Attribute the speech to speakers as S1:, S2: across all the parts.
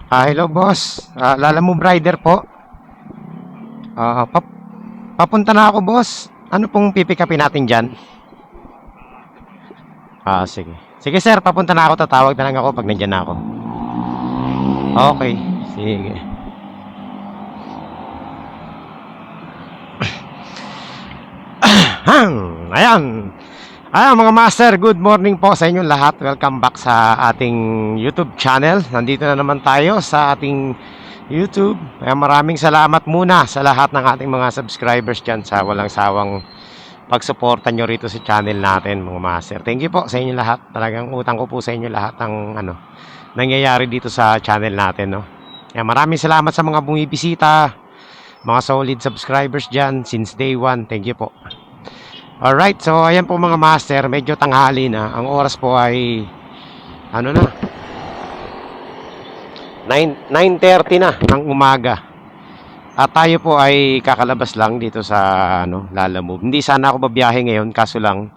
S1: Hello boss. Lala mo rider po. Ah, pap- Papunta na ako boss. Ano pong pipikapin natin dyan? Sige. Sige sir, papunta na ako. Tatawag na lang ako pag nandyan na ako. Okay, sige. Ayan. Ayan mga master, good morning po sa inyo lahat. Welcome back sa ating YouTube channel. Nandito na naman tayo sa ating YouTube. Maraming salamat muna sa lahat ng ating mga subscribers dyan sa walang sawang pagsuporta nyo rito sa channel natin mga master. Thank you po sa inyo lahat. Talagang utang ko po sa inyo lahat ng nangyayari dito sa channel natin, no. Maraming salamat sa mga bumibisita, mga solid subscribers dyan since day one. Thank you po. Alright, so ayan po mga master, medyo tanghali na. Ang oras po ay ano na, 9:30 na ng umaga. At tayo po ay kakalabas lang dito sa Lalamove. Hindi sana ako babiyahe ngayon, kaso lang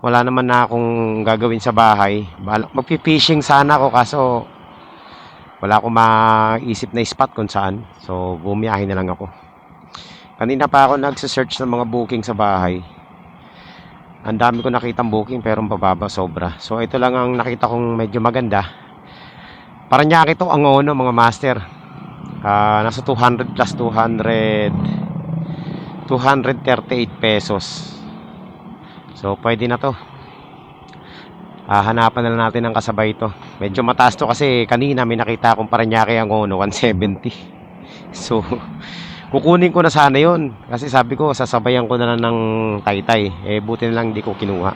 S1: wala naman na akong gagawin sa bahay. Magpi-fishing sana ako, kaso wala akong maisip na spot kung saan. So bumiyahe na lang ako. Kanina pa ako nagse-search ng mga booking sa bahay. Ang dami ko nakitang booking pero mababa sobra. So ito lang ang nakita kong medyo maganda. Paranaque to ang ono mga master. Nasa 200 plus 238 pesos. So pwede na to. Hanapan na lang natin ng kasabay to. Medyo mataas to kasi kanina may nakita akong Paranaque ang ono 170. So kukunin ko na sana yon kasi sabi ko sasabayan ko na lang ng Taytay. Buti na lang hindi ko kinuha.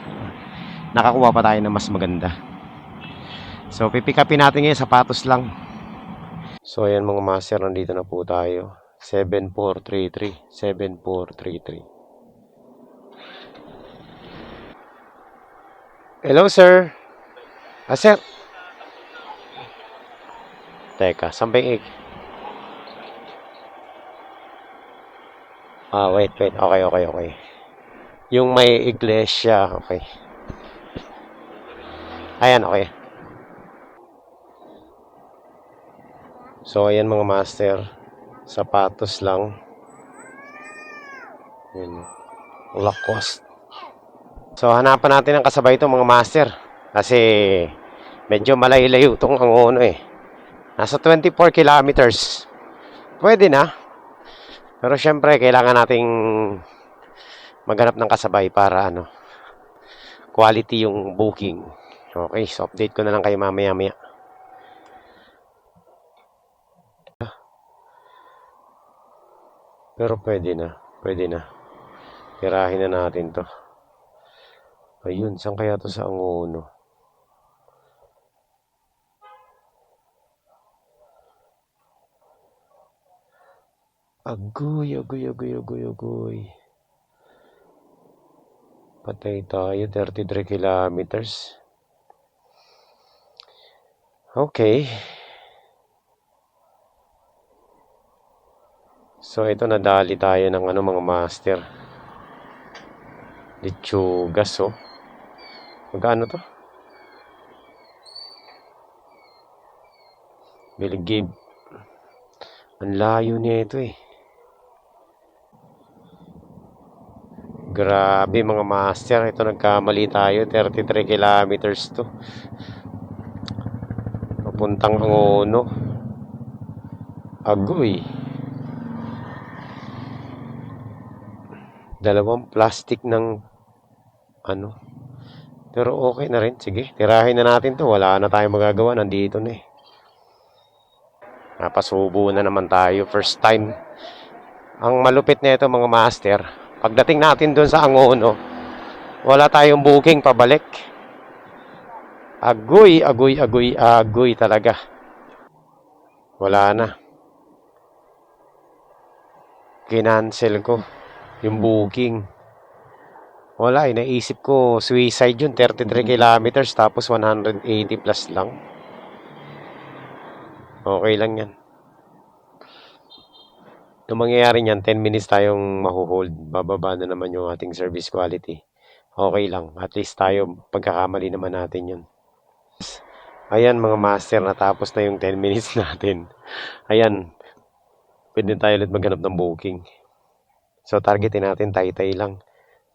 S1: Nakakuha pa tayo ng mas maganda. So pipikapin natin ngayon, sapatos lang. So ayan mga master, nandito na po tayo. 7433 7433. Hello sir. Sir. Teka, saan ba yung egg? Wait. Okay. Yung may iglesia, okay. Ayan, okay. So, ayan mga master. Sapatos lang. Ayan. Lacoste. So, hanapan natin ang kasabay ito mga master. Kasi, medyo malayo-layo itong ang ono eh. Nasa 24 kilometers. Pwede na. Pero syempre, kailangan nating maghanap ng kasabay para quality yung booking. Okay, so update ko na lang kayo mamaya-maya. Pero pwede na. Tirahin na natin to. Ayun, saan kaya to sa Angono? Agoy. Patay tayo, 33 kilometers. Okay. So, ito nadali tayo ng mga master. Lechugas, oh. Magkano to? Bilgib. Ang layo niya ito eh. Grabe mga master, ito nagkamali tayo, 33 kilometers to. Papuntang Angono. Agoy. Dalawang plastic ng Pero okay na rin, sige. Tirahin na natin to, wala na tayong magagawa, nandito na eh. Napasubo na naman tayo, first time. Ang malupit na ito mga master, pagdating natin doon sa Angono, wala tayong booking pabalik. Agoy talaga. Wala na. Kinancel ko yung booking. Wala, naisip ko suicide yun, 33 kilometers tapos 180 plus lang. Okay lang yan. Kung mangyayari niyan, 10 minutes tayong mahuhold. Bababa na naman yung ating service quality. Okay lang. At least tayo, pagkakamali naman natin yun. Ayan mga master, natapos na yung 10 minutes natin. Ayan, pwede tayo ulit maghanap ng booking. So targetin natin Taytay lang.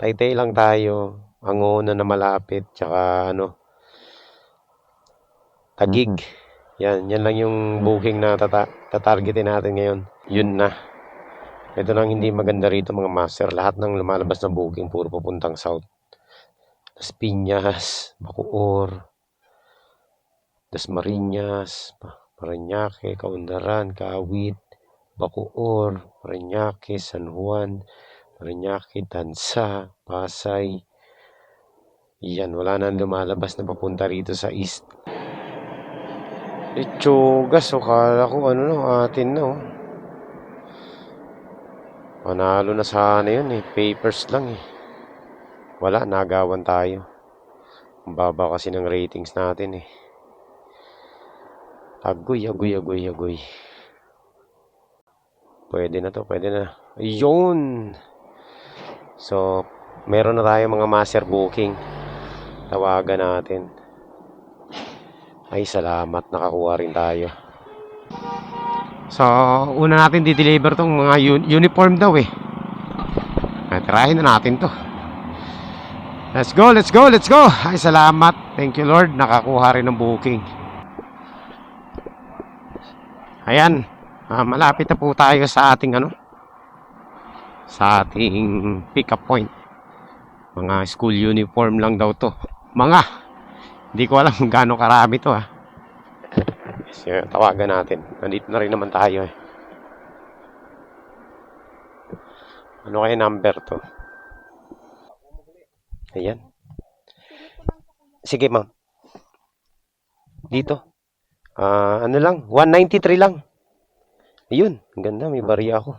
S1: Taytay lang tayo. Ang una na malapit, tsaka Taguig. Yan lang yung booking na tatargetin natin ngayon. Yun na. Ito nang hindi maganda rito mga master. Lahat ng lumalabas na booking puro papuntang south. Las Piñas, Bacoor, Dasmariñas, Parañaque, Kaundaran, Kawit, Bacoor, Parañaque, San Juan, Parañaque, Tansa, Pasay. Yan, wala na lumalabas na papunta rito sa east. Itsugas, o kala ko atin na Panalo na sana yun papers lang Wala, nagawan tayo. Ang baba kasi ng ratings natin Agoy. Pwede na to, pwede na. Ayun! So, meron na tayo mga master booking. Tawagan natin. Ay, salamat. Nakakuha rin tayo. So, una natin di-deliver tong mga uniform daw tirahin na natin to. Let's go. Ay, salamat. Thank you, Lord. Nakakuha rin ng booking. Ayan. Malapit na po tayo sa ating sa ating pick-up point. Mga school uniform lang daw to. Hindi ko alam kung gaano karami to So, tawagan natin. Nandito na rin naman tayo Ano kaya number to? Ayan. Sige, ma'am. Dito. Ano lang? 193 lang. Ayun. Ang ganda. May bariya ako.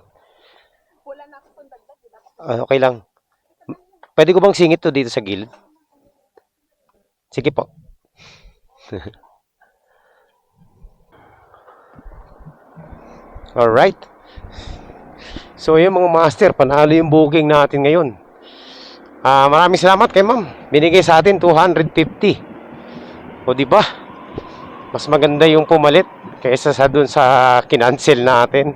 S1: Okay lang. Pwede ko bang singit to dito sa gilid? Sige po. Alright. So yun mga master, panalo yung booking natin ngayon. Maraming salamat kay ma'am. Binigay sa atin 250. O di ba? Mas maganda yung pumalit kaysa sa dun sa kinancel natin.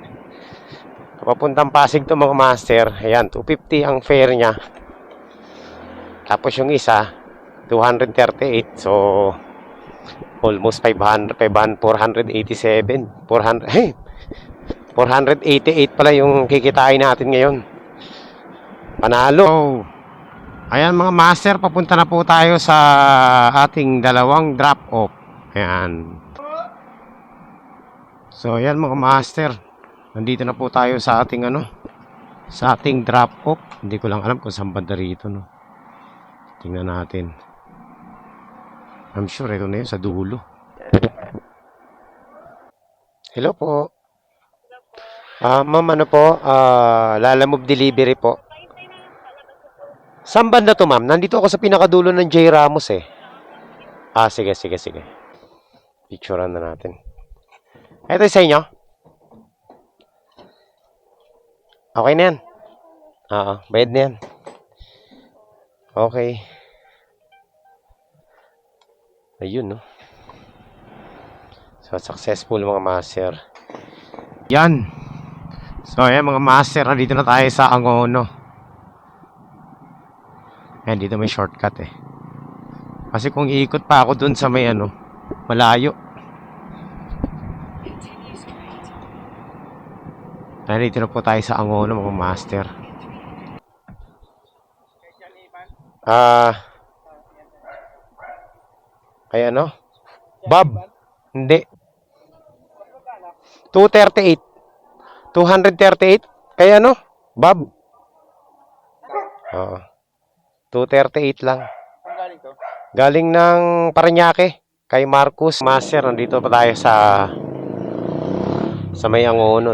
S1: Papuntang Pasig to mga master. Ayan, 250 ang fare niya. Tapos yung isa 238. So almost 487. 488 pala yung kikitain natin ngayon. Panalo. Ayan mga master, papunta na po tayo sa ating dalawang drop off. Ayan. So ayan mga master, nandito na po tayo sa ating sa ating drop off. Hindi ko lang alam kung saan banda rito Tingnan natin. I'm sure ito na yun sa dulo. Hello po. Ma'am, Lalamove delivery po. Saan banda to, ma'am? Nandito ako sa pinakadulo ng J. Ramos sige. Picturean na natin. Ito sa inyo? Okay na yan? Bayad na yan. Okay. Ayun, So, successful mga master. Yan. So, ayan mga master, nandito na tayo sa Angono. Ayan, dito may shortcut Kasi kung iikot pa ako dun sa may malayo. Ayan, dito na po tayo sa Angono mga master. Ay Bob? Hindi. 238. 238? Kaya Bob? Oo. 238 lang. Galing ng Parañaque. Kay Marcus. Master, nandito pa tayo sa may Angono,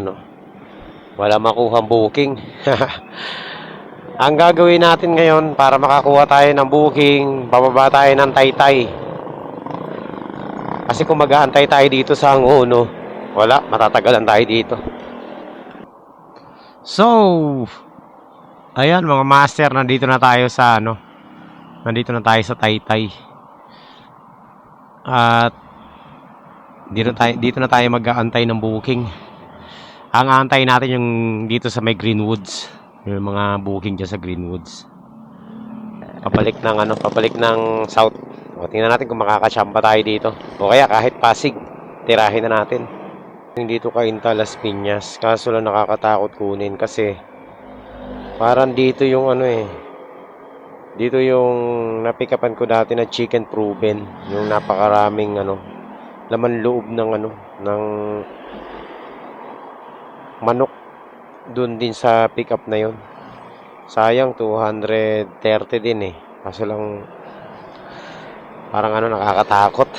S1: Wala makuhang booking. Ang gagawin natin ngayon para makakuha tayo ng booking, bababa tayo ng Taytay. Kasi kung mag-aantay tayo dito sa Angono, wala, matatagalan tayo dito. So, ayan mga master, nandito na tayo sa nandito na tayo sa Taytay. At Dito na tayo mag-aantay ng booking. Ang aantay natin yung dito sa may Greenwoods. Yung mga booking dyan sa Greenwoods. Papalik ng South. O, tingnan natin kung makakachamba tayo dito. O kaya kahit Pasig, tirahin na natin. Yung dito kay Inta Las Piñas. Kaso lang nakakatakot kunin kasi parang dito yung dito yung napikapan ko dati na chicken proven. Yung napakaraming laman loob ng ng manok dun din sa pick up na yun. Sayang 230 din eh. Kaso lang parang nakakatakot.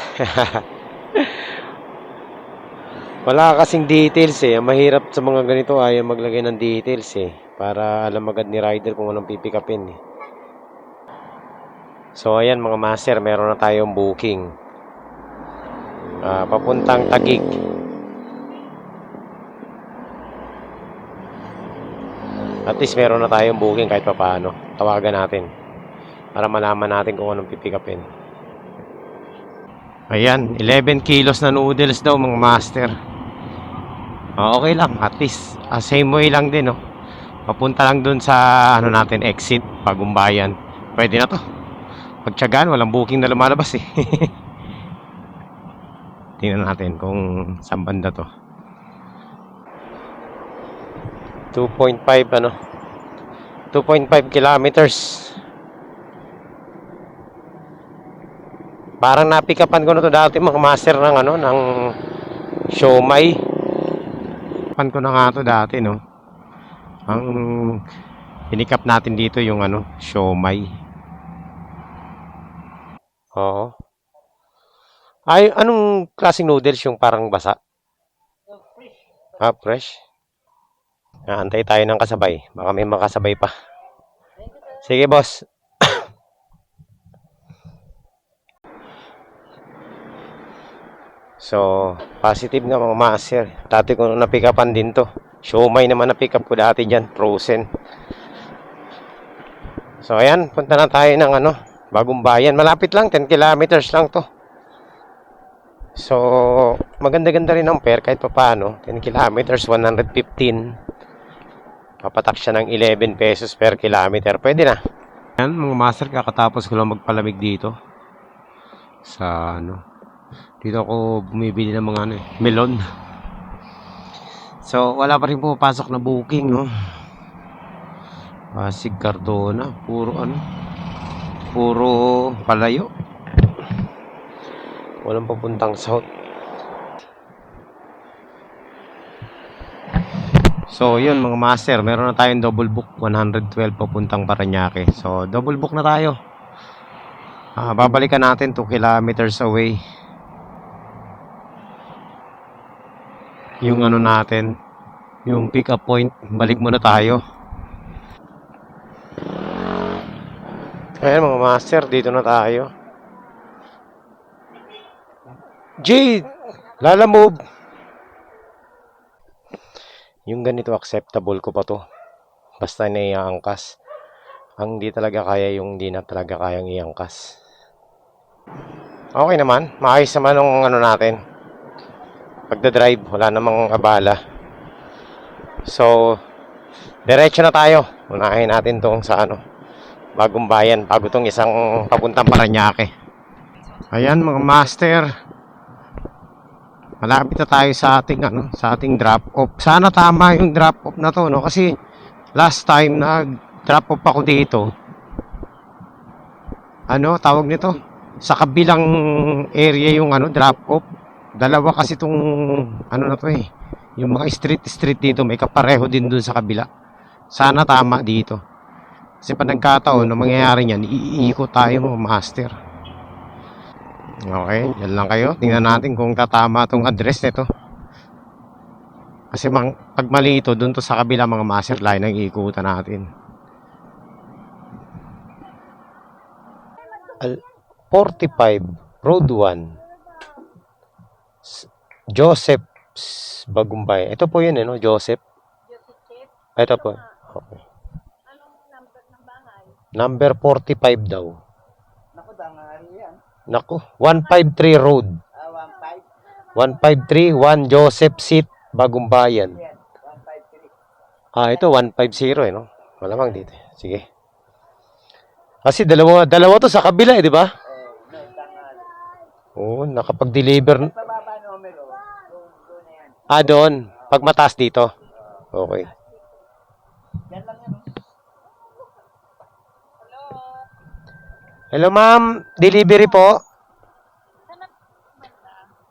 S1: Wala kasing details eh. Ang mahirap sa mga ganito ayaw maglagay ng details eh. Para alam agad ni rider kung anong pipikapin eh. So ayan mga master, meron na tayong booking. Papuntang Taguig. At least meron na tayong booking kahit papaano. Tawagan natin para malaman natin kung anong pipikapin. Ayan, 11 kilos na noodles daw mga master. Okay lang, at least same way lang din Papunta lang dun sa natin exit, Bagumbayan. Pwede na to. Pagtiyagaan, walang booking na lumalabas eh. Tingnan natin kung saan banda to. 2.5 kilometers. Parang napikapan ko na to dati mga master ng ng siomai. Pan ko na nga to dati Ang pinikap natin dito yung siomai. Oo. Ay, anong klaseng noodles yung parang basa? Fresh. Antay tayo ng kasabay. Baka may makasabay pa. Sige, boss. So, positive nga mga master. Dati ko napikapan din to. Siomai naman napikap ko dati dyan. Frozen. So, ayan. Punta na tayo ng Bagumbayan. Malapit lang. 10 kilometers lang to. So, maganda-ganda rin ang fare kahit paano. 10 kilometers, 115. Papatak siya ng 11 pesos per kilometer. Pwede na. Yan mga master, kakatapos ko lang magpalamig dito. Sa dito ako bumibili ng mga melon. So, wala pa rin pumapasok na booking Pasig Cardona. Puro palayo. Walang papuntang south. So yun mga master, meron na tayong double book 112 papuntang Parañaque. So double book na tayo. Babalikan natin 2 kilometers away. Yung natin, yung pick up point, balik muna tayo. Ayan mga master, dito na tayo. Jade, Lala move. Yung ganito acceptable ko pa to. Basta naiangkas. Ang di talaga kaya yung di na talaga kayang iangkas. Okay naman. Maayos naman yung natin. Pagdadrive, wala namang abala. So, diretso na tayo. Unahin natin tong sa Bagumbayan. Bago tong isang papuntang Parañaque. Ayan mga master. Malapit na tayo sa ating sa ating drop off. Sana tama yung drop off na to kasi last time nag-drop off ako dito. Tawag nito? Sa kabilang area yung drop off. Dalawa kasi tong na to eh. Yung mga street dito may kapareho din dun sa kabila. Sana tama dito. Kasi pag nagkataon na mangyayari niyan, iikot tayo mga master. Okay, yan lang kayo. Tingnan natin kung tatama itong address nito. Kasi pag mali ito, dun to sa kabila mga master line ang iikutan natin. 45 Road 1 Joseph's Bagumbay. Ito po yun Joseph. Ito po. Okay.
S2: Anong number ng bahay?
S1: Number 45 daw.
S2: Naku, dangali yan.
S1: Naku, 153 Road.
S2: 15?
S1: 1 Joseph Seat, Bagong Bayan. Ito 150 no? Malamang dito. Sige. Kasi dalawa to sa kabila di ba? Oo, nakapag-deliver. Doon. Pag mataas dito. Okay. Hello ma'am, delivery po.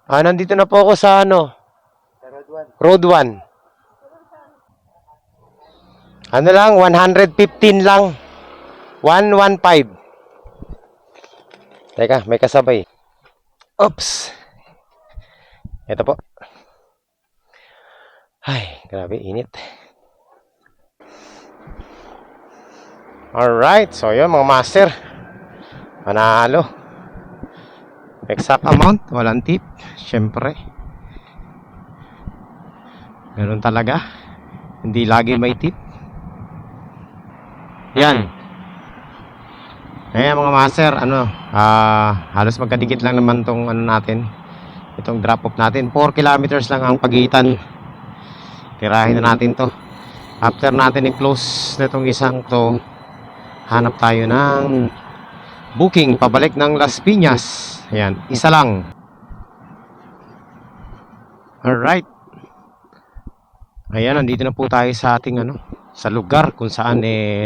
S1: Nandito na po ako sa Road 1. Ano lang, 115 lang. 115. Teka, may kasabay. Oops. Ito po. Ay, grabe, init. Alright, so yun mga master. Panalo. Exact amount, walang tip. Siyempre. Ganun talaga. Hindi lagi may tip. Yan. Kaya mga master, halos magkadikit lang naman tong natin. Itong drop off natin. 4 kilometers lang ang pagitan. Tirahin na natin to. After natin i-close na itong isang to, hanap tayo ng booking pabalik ng Las Piñas. Ayan, isa lang. Alright. Ayan, nandito na po tayo sa ating sa lugar kung saan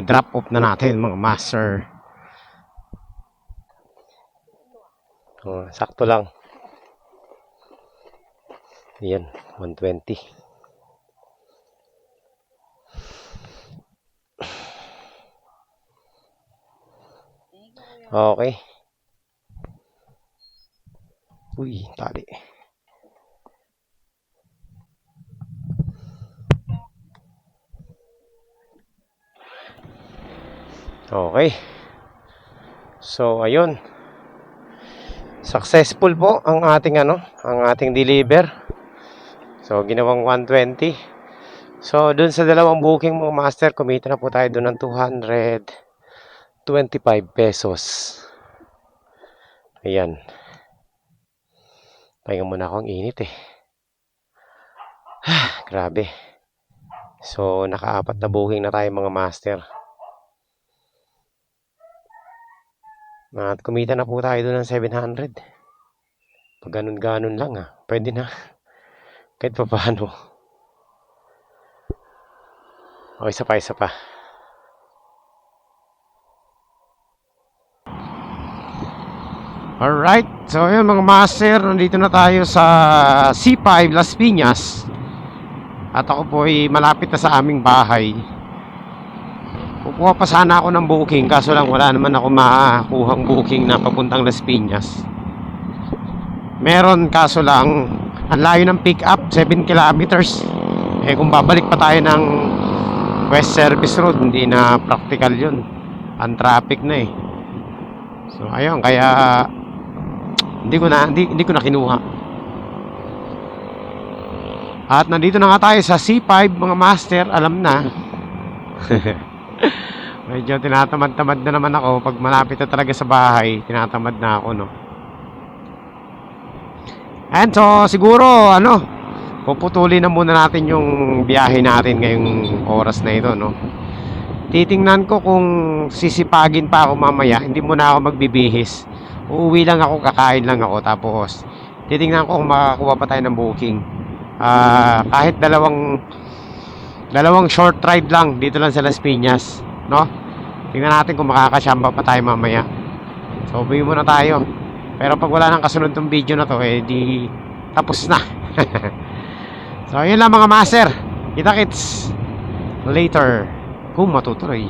S1: drop off na natin mga master. Sakto lang. Ayan, 120. Okay. Uy, tali. Okay. So, ayun. Successful po ang ating ang ating deliver. So, ginawang 120. So, dun sa dalawang booking mga master, kumita na po tayo dun ng 225 pesos. Ayan. Pahinga muna ako, ang init Grabe. So, naka-4 na booking na tayo mga master. At kumita na po tayo doon ng 700. Pag ganun-ganun lang pwede na. Kahit pa paano. O, isa pa. Alright, so yun mga master, nandito na tayo sa C5 Las Piñas. At ako po ay malapit na sa aming bahay. Kukuha pa sana ako ng booking, kaso lang wala naman ako makakuhang booking na papuntang Las Piñas. Meron, kaso lang ang layo ng pick up, 7 kilometers. Kung babalik pa tayo ng West Service Road, hindi na practical yun. Ang traffic na So ayun, kaya hindi ko na kinuha. At nandito na nga tayo sa C5 mga master, alam na. Medyo tinatamad-tamad na naman ako. Pag malapit na talaga sa bahay, tinatamad na ako And so siguro puputulin na muna natin yung biyahe natin ngayong oras na ito Titingnan ko kung sisipagin pa ako mamaya. Hindi muna ako magbibihis. Uuwi lang ako, kakain lang ako. Tapos titingnan ko kung makakuha pa tayo ng booking. Kahit dalawang short ride lang dito lang sa Las Piñas, tingnan natin kung makakasyamba pa tayo mamaya. So uwi muna tayo. Pero pag wala nang kasunod tong video na to, di tapos na. So yun lang mga master. Kita-kits later kung matutuloy.